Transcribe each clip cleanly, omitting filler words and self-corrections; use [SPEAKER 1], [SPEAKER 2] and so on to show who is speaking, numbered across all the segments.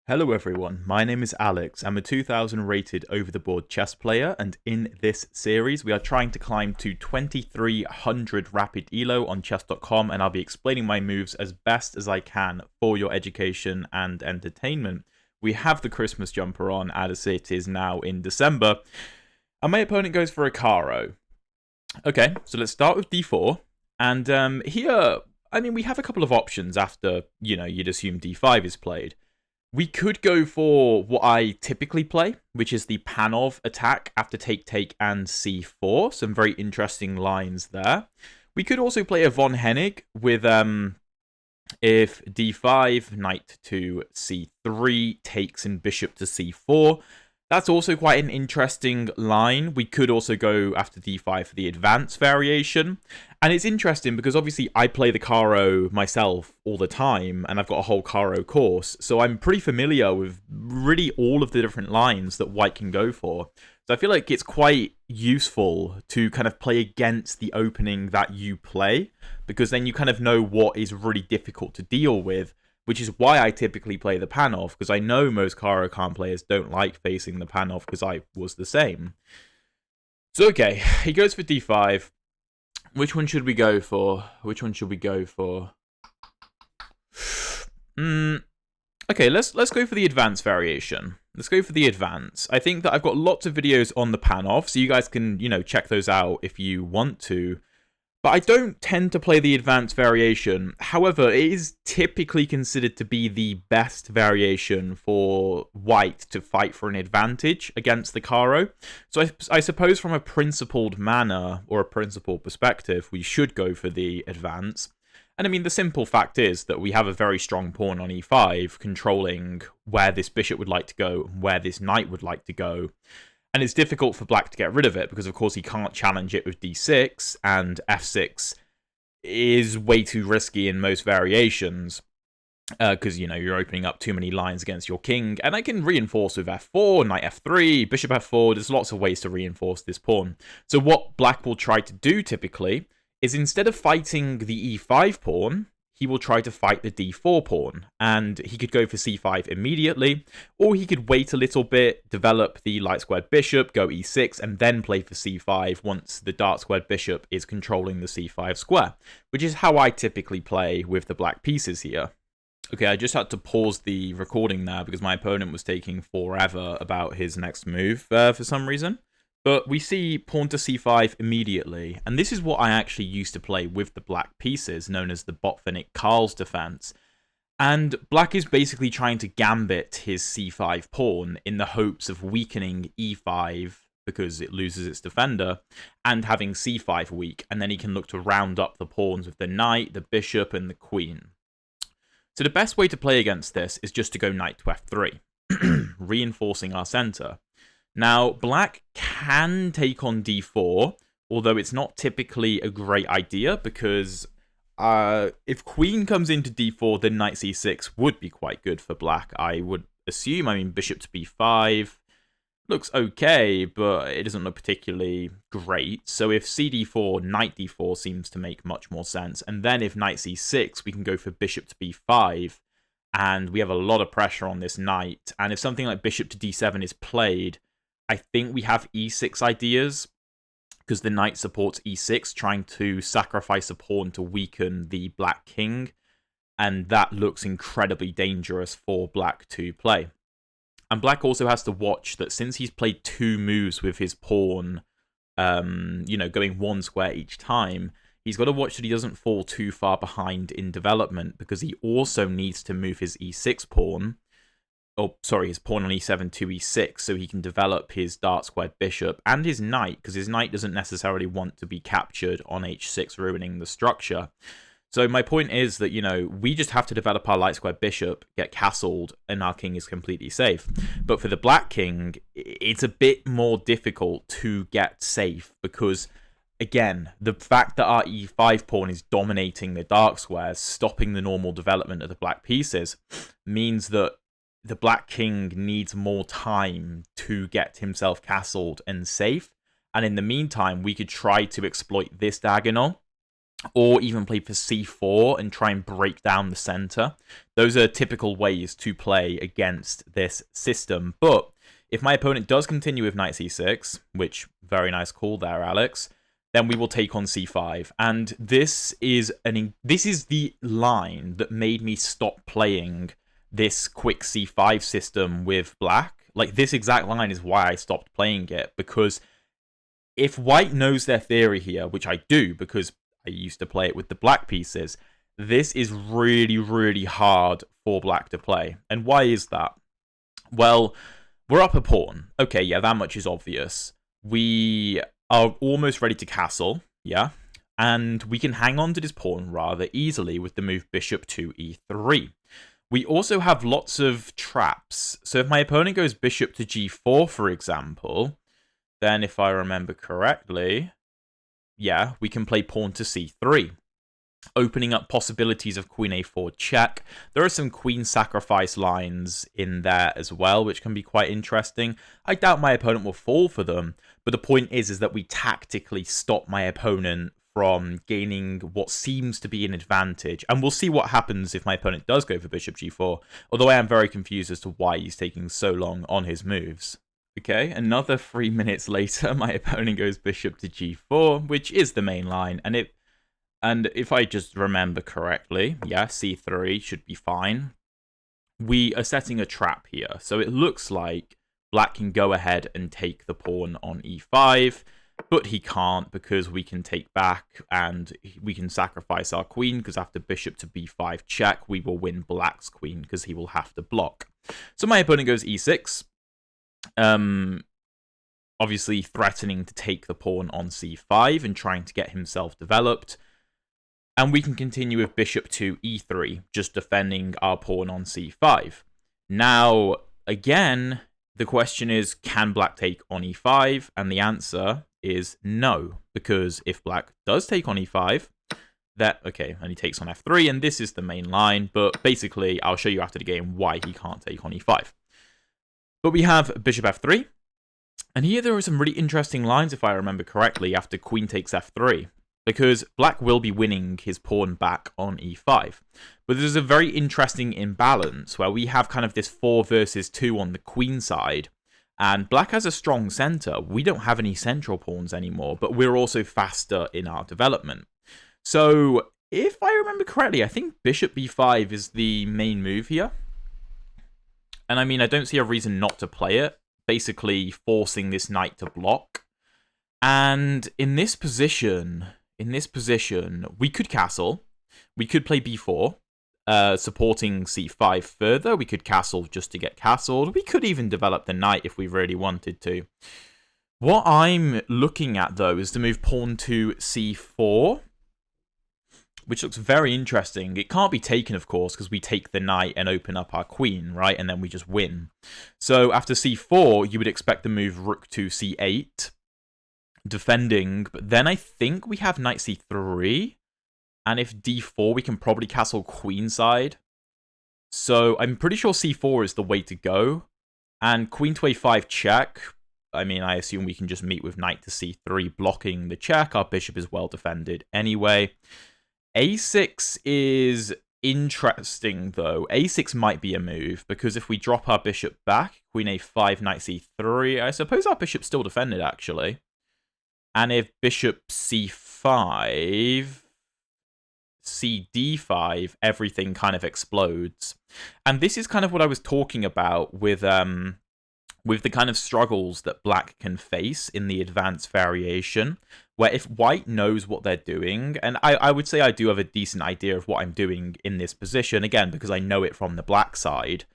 [SPEAKER 1] Hello everyone, my name is Alex. I'm a 2000 rated over-the-board chess player, and in this series we are trying to climb to 2300 rapid elo on chess.com, and I'll be explaining my moves as best as I can for your education and entertainment. We have the Christmas jumper on as it is now in December, and my opponent goes for a Caro. Okay, so let's start with d4, and here, we have a couple of options after, you'd assume d5 is played. We could go for what I typically play, which is the Panov attack after take, and c4. Some very interesting lines there. We could also play a von Hennig with if d5, knight to c3, takes and bishop to c4. That's also quite an interesting line. We could also go after d5 for the advance variation. And it's interesting because obviously I play the Caro myself all the time, and I've got a whole Caro course. So I'm pretty familiar with really all of the different lines that white can go for. So I feel like it's quite useful to kind of play against the opening that you play, because then you kind of know what is really difficult to deal with, which is why I typically play the Panov, because I know most Caro Kann players don't like facing the Panov, because I was the same. So okay, he goes for d5. Which one should we go for? Okay, let's go for the advance variation. Let's go for the advance. I think that I've got lots of videos on the Panov, so you guys can, check those out if you want to. But I don't tend to play the advanced variation. However, it is typically considered to be the best variation for white to fight for an advantage against the Caro. So I suppose from a principled manner or a principled perspective, we should go for the advance. And the simple fact is that we have a very strong pawn on e5, controlling where this bishop would like to go and where this knight would like to go. And it's difficult for black to get rid of it because, of course, he can't challenge it with d6, and f6 is way too risky in most variations because, you're opening up too many lines against your king. And I can reinforce with f4, knight f3, bishop f4. There's lots of ways to reinforce this pawn. So what black will try to do typically is, instead of fighting the e5 pawn, he will try to fight the d4 pawn, and he could go for c5 immediately, or he could wait a little bit, develop the light squared bishop, go e6, and then play for c5 once the dark squared bishop is controlling the c5 square, which is how I typically play with the black pieces here. Okay, I just had to pause the recording there because my opponent was taking forever about his next move for some reason. But we see pawn to c5 immediately, and this is what I actually used to play with the black pieces, known as the Botvinnik Caro defense. And black is basically trying to gambit his c5 pawn in the hopes of weakening e5 because it loses its defender, and having c5 weak, and then he can look to round up the pawns with the knight, the bishop, and the queen. So the best way to play against this is just to go knight to f3, reinforcing our center. Now, black can take on d4, although it's not typically a great idea, because if queen comes into d4, then knight c6 would be quite good for black, I would assume. Bishop to b5 looks okay, but it doesn't look particularly great. So if cd4, knight d4 seems to make much more sense. And then if knight c6, we can go for bishop to b5, and we have a lot of pressure on this knight. And if something like bishop to d7 is played, I think we have e6 ideas, because the knight supports e6, trying to sacrifice a pawn to weaken the black king, and that looks incredibly dangerous for black to play. And black also has to watch that since he's played two moves with his pawn, going one square each time, he's got to watch that he doesn't fall too far behind in development, because he also needs to move his e6 pawn, his pawn on e7 to e6, so he can develop his dark squared bishop and his knight, because his knight doesn't necessarily want to be captured on h6, ruining the structure. So my point is that, we just have to develop our light squared bishop, get castled, and our king is completely safe. But for the black king, it's a bit more difficult to get safe, because, again, the fact that our e5 pawn is dominating the dark squares, stopping the normal development of the black pieces, means that the black king needs more time to get himself castled and safe. And in the meantime, we could try to exploit this diagonal or even play for c4 and try and break down the center. Those are typical ways to play against this system. But if my opponent does continue with knight c6, which, very nice call there, Alex, then we will take on c5. And this is the line that made me stop playing this quick c5 system with black. Like, this exact line is why I stopped playing it, because if white knows their theory here, which I do because I used to play it with the black pieces, this is really, really hard for black to play. And why is that? Well, we're up a pawn. Okay, yeah, that much is obvious. We are almost ready to castle, yeah? And we can hang on to this pawn rather easily with the move bishop to e3. We also have lots of traps. So if my opponent goes bishop to g4, for example, then if I remember correctly, yeah, we can play pawn to c3, opening up possibilities of queen a4 check. There are some queen sacrifice lines in there as well, which can be quite interesting. I doubt my opponent will fall for them, but the point is that we tactically stop my opponent from gaining what seems to be an advantage. And we'll see what happens if my opponent does go for bishop g4, although I am very confused as to why he's taking so long on his moves. Okay, another 3 minutes later, my opponent goes bishop to g4, which is the main line, and if I just remember correctly, yeah, c3 should be fine. We are setting a trap here, so it looks like black can go ahead and take the pawn on e5, but he can't because we can take back and we can sacrifice our queen, because after bishop to b5 check, we will win black's queen because he will have to block. So my opponent goes e6. Obviously threatening to take the pawn on c5 and trying to get himself developed. And we can continue with bishop to e3, just defending our pawn on c5. Now, again, the question is, can black take on e5? And the answer is no, because if black does take on e5, okay, and he takes on f3, and this is the main line, but basically, I'll show you after the game why he can't take on e5. But we have bishop f3, and here there are some really interesting lines, if I remember correctly, after queen takes f3, because black will be winning his pawn back on e5. But there's a very interesting imbalance where we have kind of this 4 versus 2 on the queen side, and black has a strong center. We don't have any central pawns anymore, but we're also faster in our development. So if I remember correctly, I think bishop b5 is the main move here. And I mean, I don't see a reason not to play it, basically forcing this knight to block. And in this position, we could castle. We could play b4, supporting c5 further. We could castle just to get castled. We could even develop the knight if we really wanted to. What I'm looking at, though, is to move pawn to c4, which looks very interesting. It can't be taken, of course, because we take the knight and open up our queen, right? And then we just win. So after c4, you would expect the move rook to c8, defending. But then I think we have knight c3. And if d4, we can probably castle queenside. So I'm pretty sure c4 is the way to go. And queen to a5 check. I mean, I assume we can just meet with knight to c3, blocking the check. Our bishop is well defended anyway. a6 is interesting, though. a6 might be a move, because if we drop our bishop back, queen a5, knight c3, I suppose our bishop's still defended, actually. And if bishop c5, cd5, everything kind of explodes. And this is kind of what I was talking about with the kind of struggles that black can face in the advanced variation, where if white knows what they're doing, and I would say I do have a decent idea of what I'm doing in this position, again, because I know it from the black side,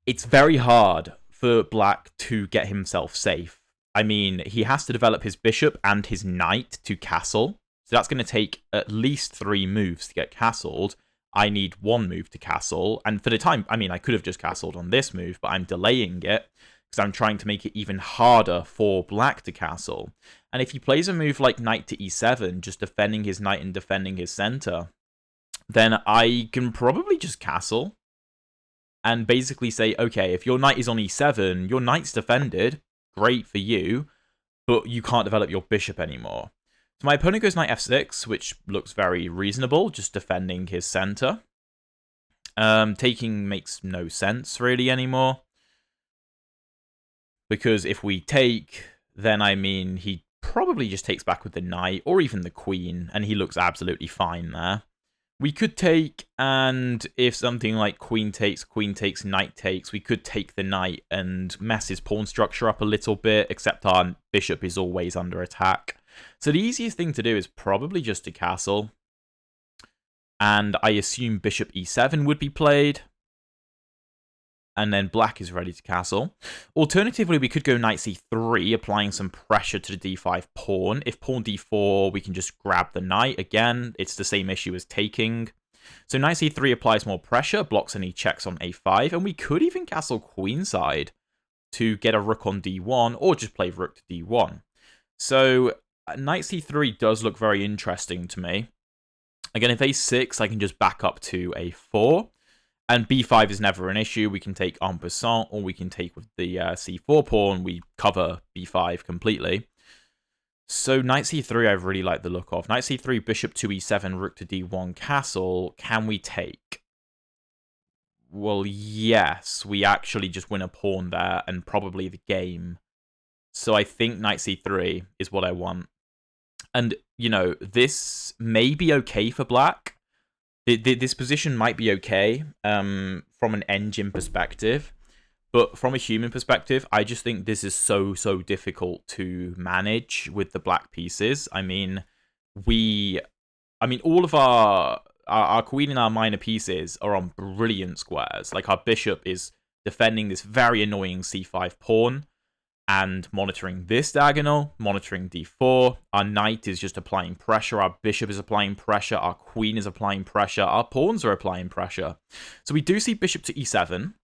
[SPEAKER 1] it's very hard for black to get himself safe. I mean, he has to develop his bishop and his knight to castle, so that's going to take at least 3 moves to get castled. I need 1 move to castle, and for the time, I mean, I could have just castled on this move, but I'm delaying it because I'm trying to make it even harder for black to castle. And if he plays a move like knight to e7, just defending his knight and defending his center, then I can probably just castle and basically say, okay, if your knight is on e7, your knight's defended, great for you, but you can't develop your bishop anymore. So my opponent goes knight f6, which looks very reasonable, just defending his center. Taking makes no sense really anymore. Because if we take, then I mean, he probably just takes back with the knight, or even the queen, and he looks absolutely fine there. We could take, and if something like queen takes, knight takes, we could take the knight and mess his pawn structure up a little bit, except our bishop is always under attack. So the easiest thing to do is probably just to castle. And I assume bishop e7 would be played. And then black is ready to castle. Alternatively, we could go knight c3, applying some pressure to the d5 pawn. If pawn d4, we can just grab the knight. Again, it's the same issue as taking. So knight c3 applies more pressure, blocks any checks on a5, and we could even castle queenside to get a rook on d1, or just play rook to d1. So knight c3 does look very interesting to me. Again, if a6, I can just back up to a4. And b5 is never an issue. We can take en passant, or we can take with the c4 pawn. We cover b5 completely. So knight c3 I really like the look of. Knight c3, bishop to e7, rook to d1, castle. Can we take? Well, yes. We actually just win a pawn there, and probably the game. So I think knight c3 is what I want. And, you know, this may be okay for black. This position might be okay from an engine perspective, but from a human perspective, I just think this is so difficult to manage with the black pieces. I mean, all of our queen and our minor pieces are on brilliant squares. Like, our bishop is defending this very annoying c5 pawn and monitoring this diagonal, monitoring d4. Our knight is just applying pressure. Our bishop is applying pressure. Our queen is applying pressure. Our pawns are applying pressure. So we do see bishop to e7.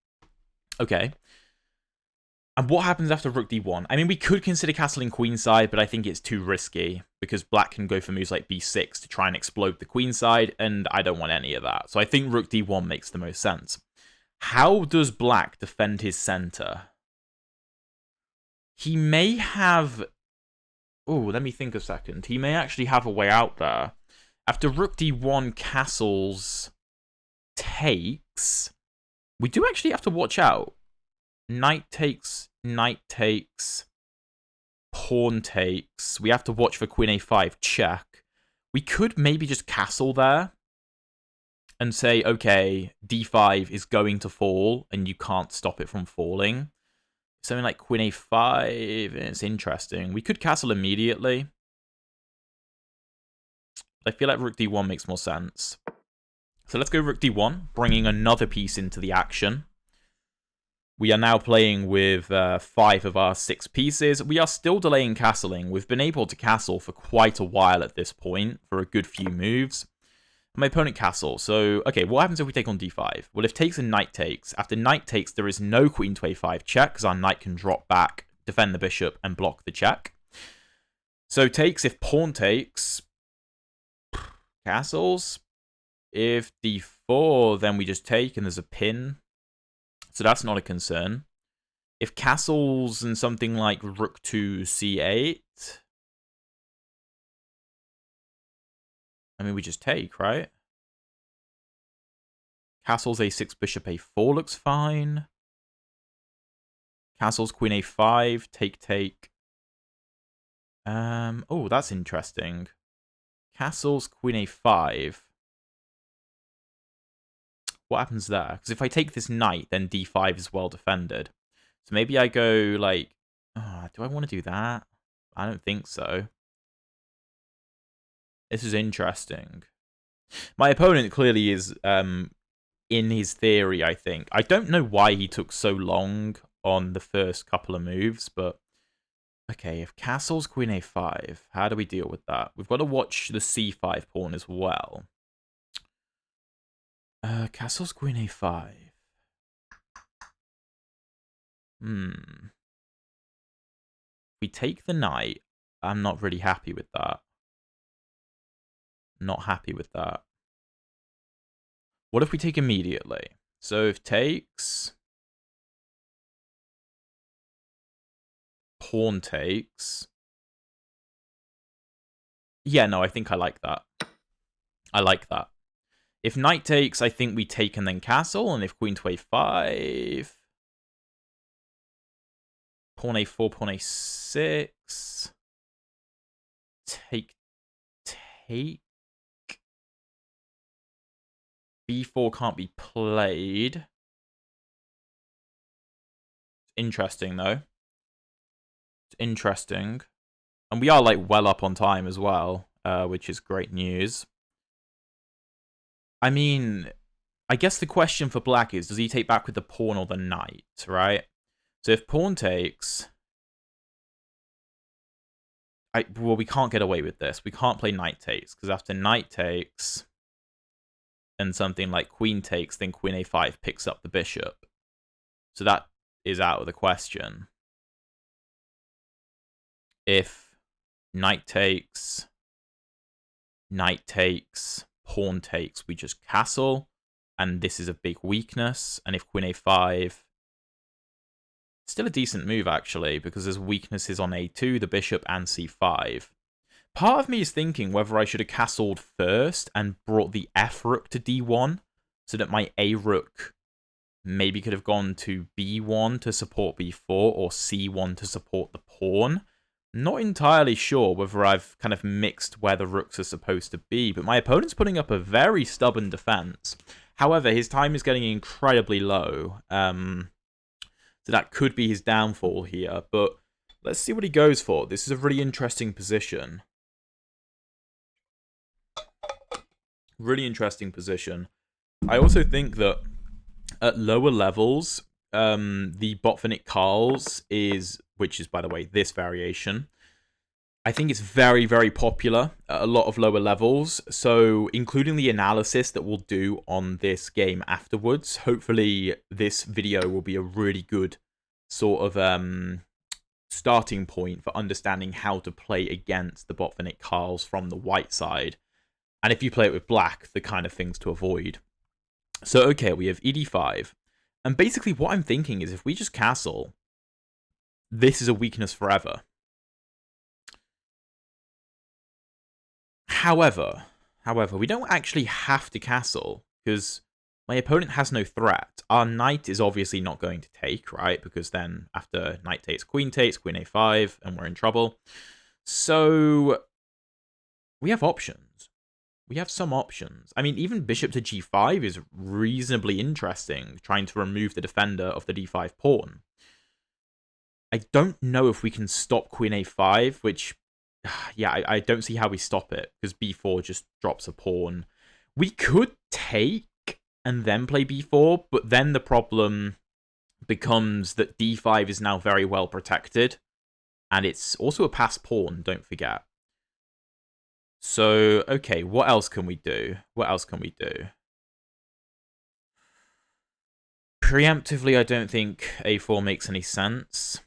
[SPEAKER 1] Okay. And what happens after rook d1? I mean, we could consider castling queenside, but I think it's too risky because black can go for moves like b6 to try and explode the queenside, and I don't want any of that. So I think rook d1 makes the most sense. How does black defend his center? He may have... Oh, let me think a second. He may actually have a way out there. After rook d1 castles takes, we do actually have to watch out. Knight takes, pawn takes. We have to watch for queen a5 check. We could maybe just castle there and say, okay, d5 is going to fall and you can't stop it from falling. Something like queen a5, it's interesting. We could castle immediately. I feel like rook d1 makes more sense. So let's go rook d1, bringing another piece into the action. We are now playing with 5 of our 6 pieces. We are still delaying castling. We've been able to castle for quite a while at this point, for a good few moves. My opponent castles. So, okay, what happens if we take on d5? Well, if takes and knight takes, after knight takes, there is no queen to a5 check, because our knight can drop back, defend the bishop, and block the check. So takes, if pawn takes, castles. If d4, then we just take, and there's a pin. So that's not a concern. If castles and something like rook to c8, I mean, we just take, right? Castles a6, bishop a4 looks fine. Castles queen a5, take. Oh, that's interesting. Castles queen a5. What happens there? Because if I take this knight, then d5 is well defended. So maybe I go like... do I want to do that? I don't think so. This is interesting. My opponent clearly is in his theory, I think. I don't know why he took so long on the first couple of moves, but... Okay, if castles queen a5, how do we deal with that? We've got to watch the c5 pawn as well. Castles queen a5. We take the knight. I'm not really happy with that. Not happy with that. What if we take immediately? So if takes... Pawn takes... Yeah, no, I think I like that. I like that. If knight takes, I think we take and then castle, and if queen to a5, pawn a4, pawn a6, take, b4 can't be played. Interesting, though. It's interesting. And we are, like, well up on time as well, which is great news. I mean, I guess the question for black is, does he take back with the pawn or the knight, right? So if pawn takes... well, we can't get away with this. We can't play knight takes, because after knight takes and something like queen takes, then queen a5 picks up the bishop. So that is out of the question. If knight takes, pawn takes, we just castle, and this is a big weakness. And if queen a5, still a decent move, actually, because there's weaknesses on a2, the bishop, and c5. Part of me is thinking whether I should have castled first and brought the f rook to d1, so that my a rook maybe could have gone to b1 to support b4, or c1 to support the pawn. Not entirely sure whether I've kind of mixed where the rooks are supposed to be, but my opponent's putting up a very stubborn defense. However, his time is getting incredibly low, so that could be his downfall here, but let's see what he goes for. This is a really interesting position. Really interesting position. I also think that at lower levels, the Botvinnik Carls is, which is, by the way, this variation, I think it's very, very popular at a lot of lower levels. So including the analysis that we'll do on this game afterwards, hopefully this video will be a really good sort of starting point for understanding how to play against the Botvinnik Carls from the white side. And if you play it with black, the kind of things to avoid. So, okay, we have ed5. And basically what I'm thinking is if we just castle, this is a weakness forever. However, we don't actually have to castle, because my opponent has no threat. Our knight is obviously not going to take, right? Because then after knight takes, queen a5, and we're in trouble. So we have options. We have some options. I mean, even bishop to g5 is reasonably interesting, trying to remove the defender of the d5 pawn. I don't know if we can stop queen a5, which, yeah, I don't see how we stop it, because b4 just drops a pawn. We could take and then play b4, but then the problem becomes that d5 is now very well protected, and it's also a passed pawn, don't forget. So, okay, what else can we do? Preemptively, I don't think a4 makes any sense.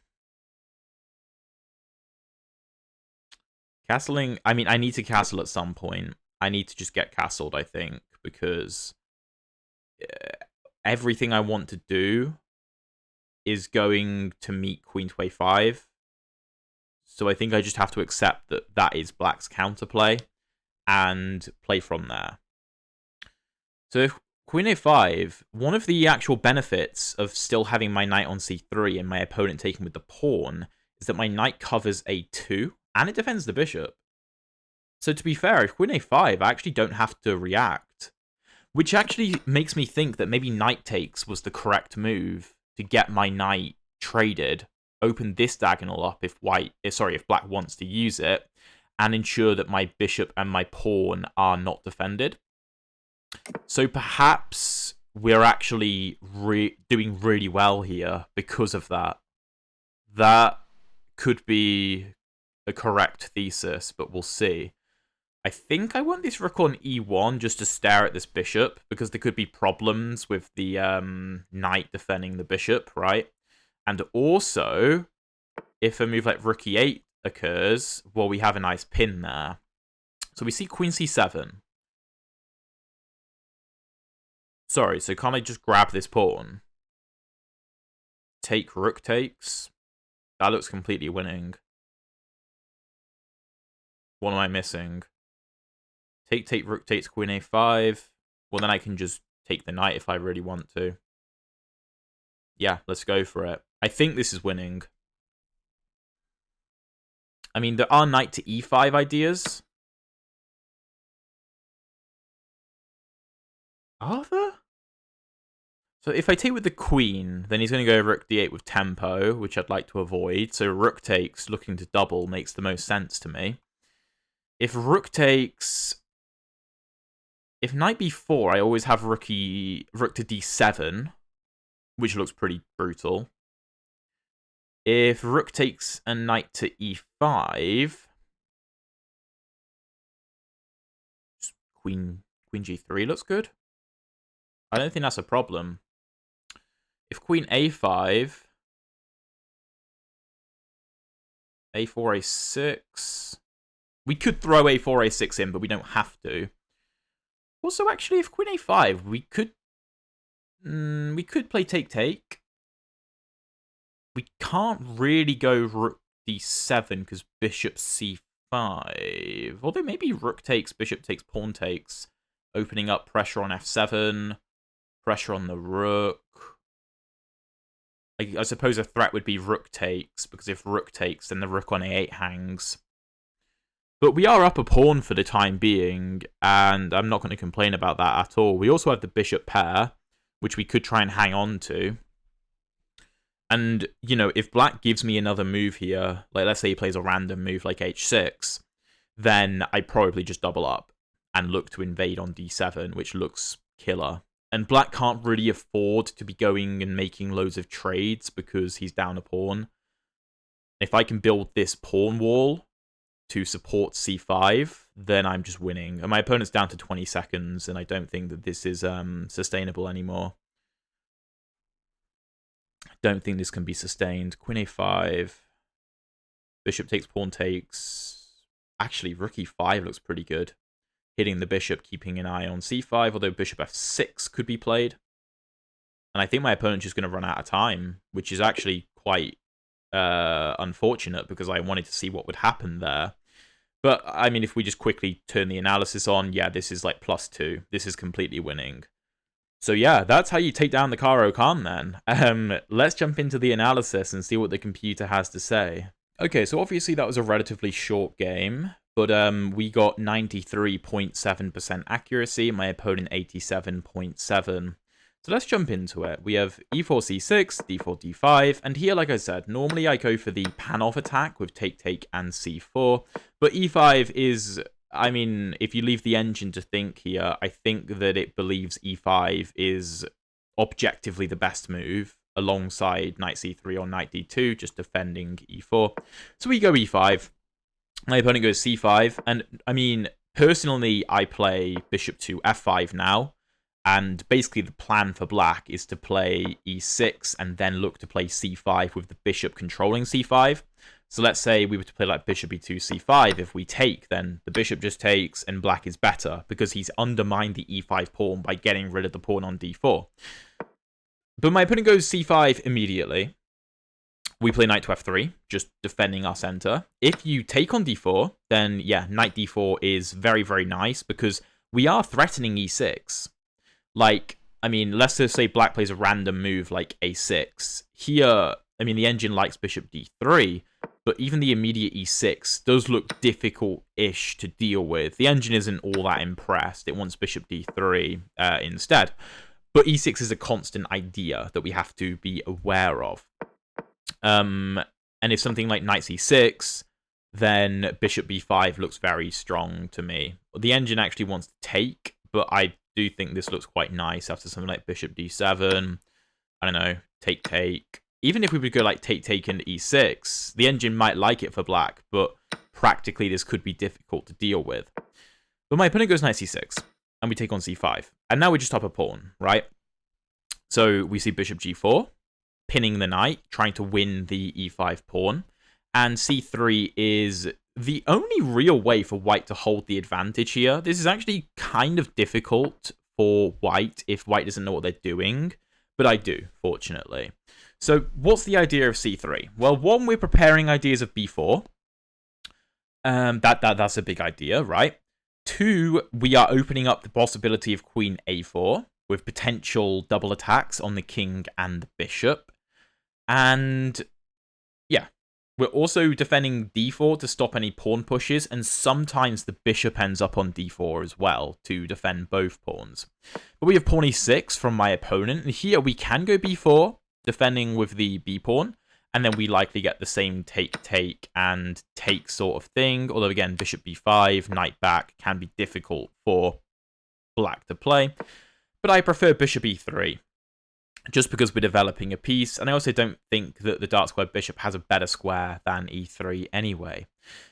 [SPEAKER 1] Castling, I mean, I need to castle at some point. I need to just get castled, I think, because everything I want to do is going to meet queen to a5. So I think I just have to accept that that is black's counterplay and play from there. So if queen a5, one of the actual benefits of still having my knight on c3 and my opponent taking with the pawn is that my knight covers a2 and it defends the bishop. So to be fair, if queen a5, I actually don't have to react, which actually makes me think that maybe knight takes was the correct move to get my knight traded, open this diagonal up if black wants to use it, and ensure that my bishop and my pawn are not defended. So perhaps we're actually doing really well here because of that. That could be a correct thesis, but we'll see. I think I want this rook on e1 just to stare at this bishop, because there could be problems with the knight defending the bishop, right? And also, if a move like rook e8 occurs, well, we have a nice pin there. So we see queen c7. Sorry, so can't I just grab this pawn? Take rook takes? That looks completely winning. What am I missing? Take, rook takes queen a5. Well, then I can just take the knight if I really want to. Yeah, let's go for it. I think this is winning. I mean, there are knight to e5 ideas. Are there? So if I take with the queen, then he's going to go rook d8 with tempo, which I'd like to avoid. So rook takes, looking to double, makes the most sense to me. If rook takes... If knight b4, I always have rook to d7, which looks pretty brutal. If rook takes a knight to e5, queen g3 looks good. I don't think that's a problem. If queen a5, a4, a6, we could throw a4, a6 in, but we don't have to. Also, actually, if queen a5, we could play take. We can't really go rook d7 because bishop c5. Although maybe rook takes, bishop takes, pawn takes, opening up pressure on f7, pressure on the rook. I suppose a threat would be rook takes, because if rook takes, then the rook on a8 hangs. But we are up a pawn for the time being, and I'm not going to complain about that at all. We also have the bishop pair, which we could try and hang on to. And, you know, if black gives me another move here, like let's say he plays a random move like h6, then I probably just double up and look to invade on d7, which looks killer. And black can't really afford to be going and making loads of trades because he's down a pawn. If I can build this pawn wall to support c5, then I'm just winning. And my opponent's down to 20 seconds, and I don't think that this is sustainable anymore. I don't think this can be sustained. Queen a5. Bishop takes, pawn takes. Actually, rook e5 looks pretty good. Hitting the bishop, keeping an eye on c5, although bishop f6 could be played. And I think my opponent's just going to run out of time, which is actually quite unfortunate because I wanted to see what would happen there. But, I mean, if we just quickly turn the analysis on, yeah, this is like +2. This is completely winning. So yeah, that's how you take down the Caro Kann then. Let's jump into the analysis and see what the computer has to say. Okay, so obviously that was a relatively short game, but we got 93.7% accuracy, my opponent 87.7%. So let's jump into it. We have e4, c6, d4, d5, and here, like I said, normally I go for the pan-off attack with take, and c4, but e5 is... I mean, if you leave the engine to think here, I think that it believes e5 is objectively the best move, alongside knight c3 or knight d2, just defending e4. So we go e5. My opponent goes c5, and I mean, personally, I play bishop to f5 now, and basically the plan for black is to play e6 and then look to play c5 with the bishop controlling c5. So let's say we were to play like bishop e2, c5. If we take, then the bishop just takes and black is better because he's undermined the e5 pawn by getting rid of the pawn on d4. But my opponent goes c5 immediately. We play knight to f3, just defending our center. If you take on d4, then yeah, knight d4 is very, very nice because we are threatening e6. Like, I mean, let's just say black plays a random move like a6. Here, I mean, the engine likes bishop d3, but even the immediate e6 does look difficult-ish to deal with. The engine isn't all that impressed. It wants bishop d3 instead. But e6 is a constant idea that we have to be aware of. And if something like knight c6, then bishop b5 looks very strong to me. The engine actually wants to take, but I do think this looks quite nice after something like bishop d7. I don't know, take. Even if we would go like take into e6, the engine might like it for black, but practically this could be difficult to deal with. But my opponent goes knight c6, and we take on c5. And now we're just up a pawn, right? So we see bishop g4, pinning the knight, trying to win the e5 pawn. And c3 is the only real way for white to hold the advantage here. This is actually kind of difficult for white if white doesn't know what they're doing, but I do, fortunately. So what's the idea of c3? Well, one, we're preparing ideas of b4. That's a big idea, right? f2, we are opening up the possibility of queen a4 with potential double attacks on the king and the bishop. And yeah, we're also defending d4 to stop any pawn pushes, and sometimes the bishop ends up on d4 as well to defend both pawns. But we have pawn e6 from my opponent, and here we can go b4, defending with the b pawn, and then we likely get the same take and take sort of thing, although again, bishop b5, knight back can be difficult for black to play. But I prefer bishop e3, just because we're developing a piece, and I also don't think that the dark square bishop has a better square than e3 anyway.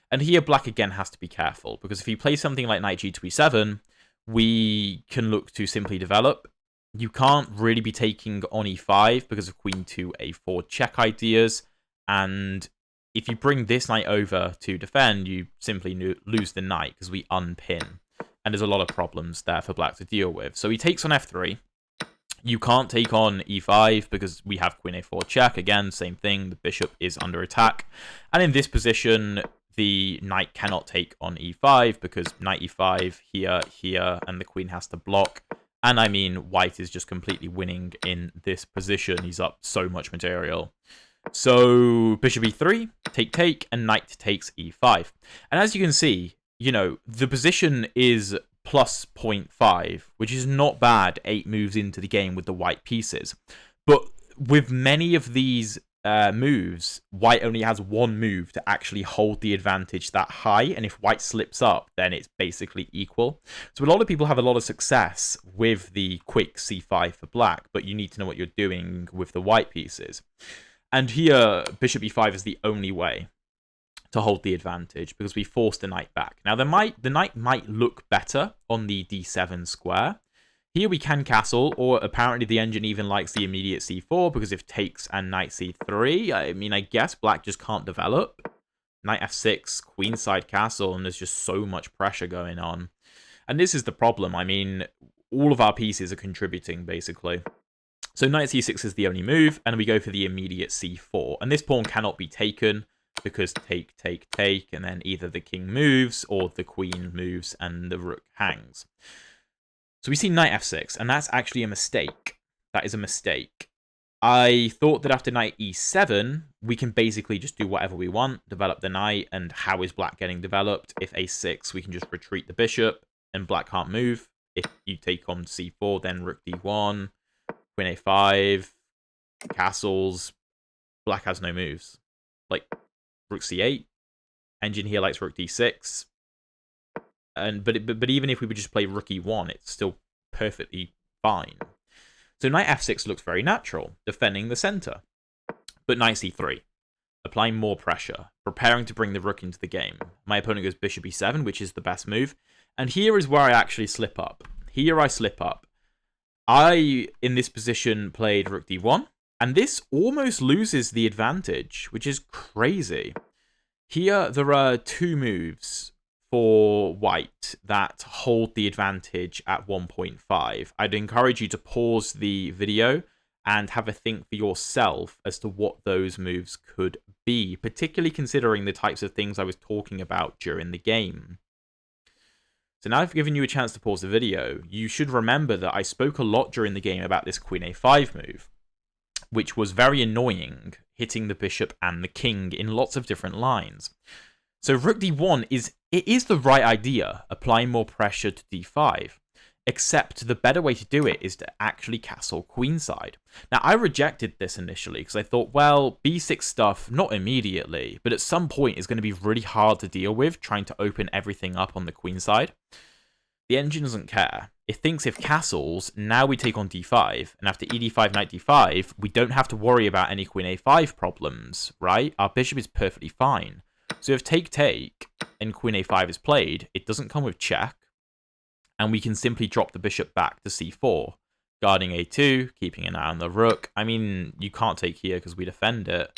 [SPEAKER 1] And here black again has to be careful, because if you play something like knight g to e7, we can look to simply develop. You can't really be taking on e5 because of queen to a4 check ideas, and if you bring this knight over to defend, you simply lose the knight because we unpin, and there's a lot of problems there for black to deal with. So he takes on f3. You can't take on e5 because we have queen a4 check. Again, same thing, the bishop is under attack, and in this position, the knight cannot take on e5 because knight e5 here, and the queen has to block. And I mean, white is just completely winning in this position. He's up so much material. So bishop e3, take, and knight takes e5. And as you can see, you know, the position is plus 0.5, which is not bad 8 moves into the game with the white pieces. But with many of these moves, white only has one move to actually hold the advantage that high, and if white slips up, then it's basically equal. So a lot of people have a lot of success with the quick c5 for black, but you need to know what you're doing with the white pieces. And here, bishop e5 is the only way to hold the advantage, because we force the knight back. Now, the knight might look better on the d7 square. Here we can castle, or apparently the engine even likes the immediate c4, because if takes and knight c3, I mean, I guess black just can't develop. Knight f6, queenside castle, and there's just so much pressure going on. And this is the problem. I mean, all of our pieces are contributing, basically. So knight c6 is the only move, and we go for the immediate c4. And this pawn cannot be taken, because take, and then either the king moves, or the queen moves, and the rook hangs. So we see knight f6, and that's actually a mistake. That is a mistake. I thought that after knight e7, we can basically just do whatever we want, develop the knight, and how is black getting developed? If a6, we can just retreat the bishop, and black can't move. If you take on c4, then rook d1, queen a5, castles, black has no moves. Like, rook c8, engine here likes rook d6, but even if we would just play rook e1, it's still perfectly fine. So knight f6 looks very natural, defending the center. But knight c3, applying more pressure, preparing to bring the rook into the game. My opponent goes bishop e7, which is the best move. And here is where I actually slip up. Here I slip up. I, in this position, played rook d1, and this almost loses the advantage, which is crazy. Here, there are 2 moves for white that hold the advantage at 1.5. I'd encourage you to pause the video and have a think for yourself as to what those moves could be, particularly considering the types of things I was talking about during the game. So now I've given you a chance to pause the video, you should remember that I spoke a lot during the game about this queen a5 move, which was very annoying, hitting the bishop and the king in lots of different lines. So rook d1 is the right idea, applying more pressure to d5, except the better way to do it is to actually castle queenside. Now, I rejected this initially because I thought, well, b6 stuff, not immediately, but at some point is going to be really hard to deal with, trying to open everything up on the queenside. The engine doesn't care. It thinks if castles, now we take on d5, and after ed5, knight d5, we don't have to worry about any queen a5 problems, right? Our bishop is perfectly fine. So if take, and queen a5 is played, it doesn't come with check, and we can simply drop the bishop back to c4, guarding a2, keeping an eye on the rook. I mean, you can't take here because we defend it.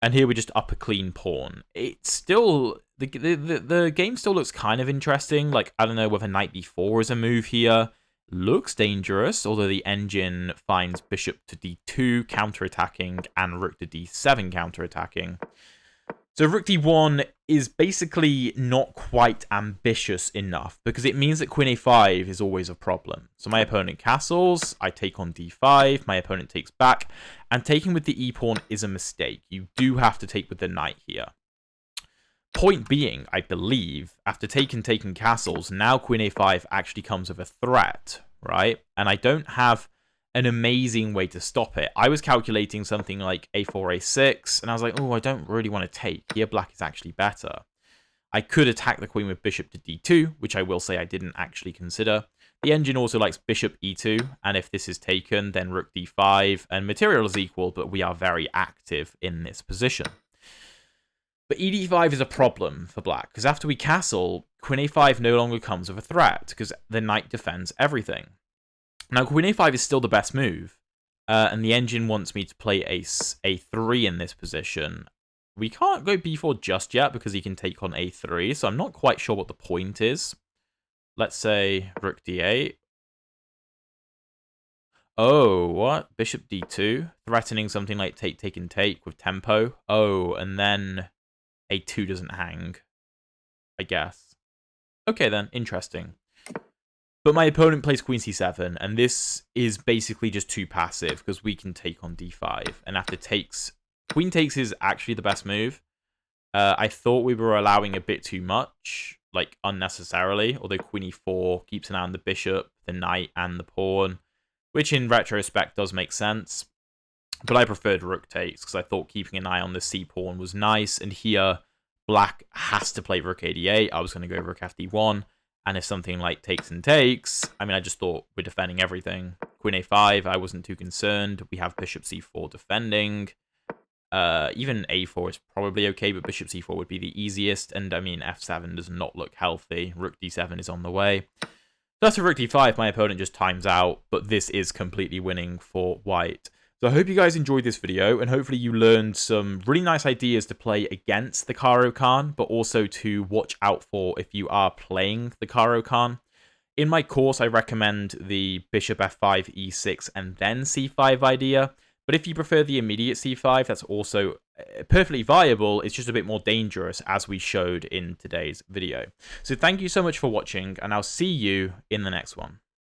[SPEAKER 1] And here we just up a clean pawn. It's still, the game still looks kind of interesting. Like, I don't know whether knight b4 is a move here. Looks dangerous, although the engine finds bishop to d2 counterattacking and rook to d7 counterattacking. So rook d1 is basically not quite ambitious enough because it means that queen a5 is always a problem. So my opponent castles, I take on d5, my opponent takes back, and taking with the e-pawn is a mistake. You do have to take with the knight here. Point being, I believe, after taking castles, now queen a5 actually comes with a threat, right? And I don't have an amazing way to stop it. I was calculating something like a4, a6, and I was like, oh, I don't really want to take. Here, black is actually better. I could attack the queen with bishop to d2, which I will say I didn't actually consider. The engine also likes bishop e2, and if this is taken, then rook d5, and material is equal, but we are very active in this position. But ed5 is a problem for black, because after we castle, queen a5 no longer comes with a threat, because the knight defends everything. Now, queen a5 is still the best move, and the engine wants me to play a3 in this position. We can't go b4 just yet because he can take on a3, so I'm not quite sure what the point is. Let's say rook d8. Oh, what? Bishop d2, threatening something like take and take with tempo. Oh, and then a2 doesn't hang, I guess. Okay then, interesting. But my opponent plays queen c7, and this is basically just too passive because we can take on d5. And after queen takes is actually the best move. I thought we were allowing a bit too much, like unnecessarily, although queen e4 keeps an eye on the bishop, the knight, and the pawn, which in retrospect does make sense. But I preferred rook takes because I thought keeping an eye on the c-pawn was nice, and here black has to play rook a8. I was going to go rook fd1. And if something like takes and takes, I mean, I just thought we're defending everything. Queen a5, I wasn't too concerned. We have bishop c4 defending. Even a4 is probably okay, but bishop c4 would be the easiest. And I mean, f7 does not look healthy. Rook d7 is on the way. So after rook d5, my opponent just times out, but this is completely winning for white. So I hope you guys enjoyed this video, and hopefully you learned some really nice ideas to play against the Caro Kann, but also to watch out for if you are playing the Caro Kann. In my course, I recommend the bishop f5, e6, and then c5 idea, but if you prefer the immediate c5, that's also perfectly viable. It's just a bit more dangerous, as we showed in today's video. So thank you so much for watching, and I'll see you in the next one.